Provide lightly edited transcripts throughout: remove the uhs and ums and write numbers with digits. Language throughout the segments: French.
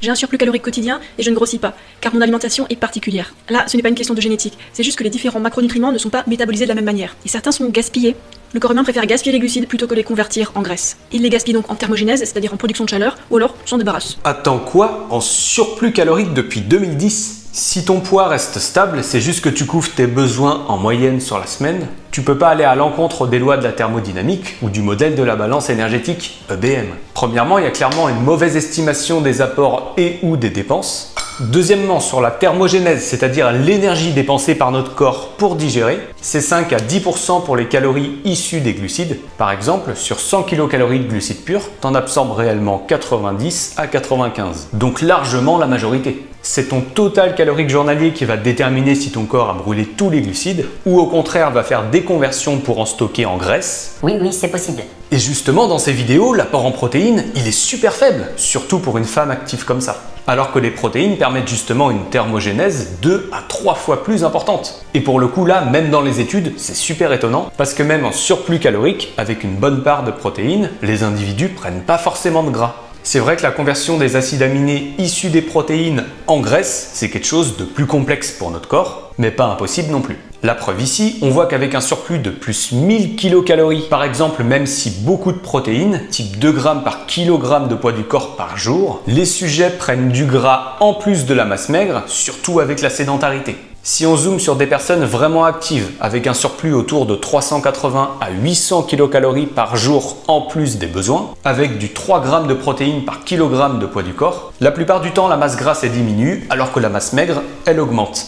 j'ai un surplus calorique quotidien et je ne grossis pas, car mon alimentation est particulière. Là, ce n'est pas une question de génétique, c'est juste que les différents macronutriments ne sont pas métabolisés de la même manière, et certains sont gaspillés. Le corps humain préfère gaspiller les glucides plutôt que les convertir en graisse. Il les gaspille donc en thermogénèse, c'est-à-dire en production de chaleur, ou alors s'en débarrasse. Attends quoi? En surplus calorique depuis 2010? Si ton poids reste stable, c'est juste que tu couvres tes besoins en moyenne sur la semaine. Tu peux pas aller à l'encontre des lois de la thermodynamique ou du modèle de la balance énergétique EBM. Premièrement, il y a clairement une mauvaise estimation des apports et ou des dépenses. Deuxièmement, sur la thermogénèse, c'est-à-dire l'énergie dépensée par notre corps pour digérer, c'est 5 à 10% pour les calories issues des glucides. Par exemple, sur 100 kcal de glucides purs, t'en absorbes réellement 90 à 95, donc largement la majorité. C'est ton total calorique journalier qui va déterminer si ton corps a brûlé tous les glucides ou au contraire va faire des conversions pour en stocker en graisse. Oui, c'est possible. Et justement, dans ces vidéos, l'apport en protéines, il est super faible, surtout pour une femme active comme ça. Alors que les protéines permettent justement une thermogénèse 2 à 3 fois plus importante. Et pour le coup là, même dans les études, c'est super étonnant, parce que même en surplus calorique, avec une bonne part de protéines, les individus prennent pas forcément de gras. C'est vrai que la conversion des acides aminés issus des protéines en graisse, c'est quelque chose de plus complexe pour notre corps, mais pas impossible non plus. La preuve ici, on voit qu'avec un surplus de plus 1000 kcal, par exemple même si beaucoup de protéines, type 2 grammes par kilogramme de poids du corps par jour, les sujets prennent du gras en plus de la masse maigre, surtout avec la sédentarité. Si on zoome sur des personnes vraiment actives, avec un surplus autour de 380 à 800 kcal par jour en plus des besoins, avec du 3 g de protéines par kilogramme de poids du corps, la plupart du temps la masse grasse elle diminue alors que la masse maigre elle augmente.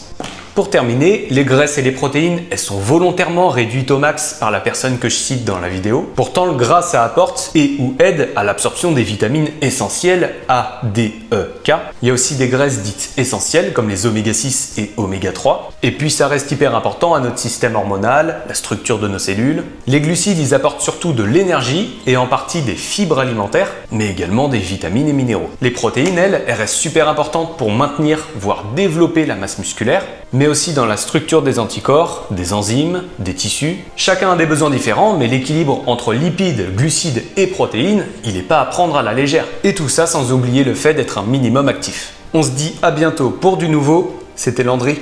Pour terminer, les graisses et les protéines, elles sont volontairement réduites au max par la personne que je cite dans la vidéo. Pourtant, le gras, ça apporte et ou aide à l'absorption des vitamines essentielles A, D, E, K. Il y a aussi des graisses dites essentielles comme les oméga 6 et oméga 3. Et puis, ça reste hyper important à notre système hormonal, la structure de nos cellules. Les glucides, ils apportent surtout de l'énergie et en partie des fibres alimentaires, mais également des vitamines et minéraux. Les protéines, elles restent super importantes pour maintenir, voire développer la masse musculaire, mais aussi dans la structure des anticorps, des enzymes, des tissus. Chacun a des besoins différents, mais l'équilibre entre lipides, glucides et protéines, il n'est pas à prendre à la légère. Et tout ça sans oublier le fait d'être un minimum actif. On se dit à bientôt pour du nouveau, c'était Landry.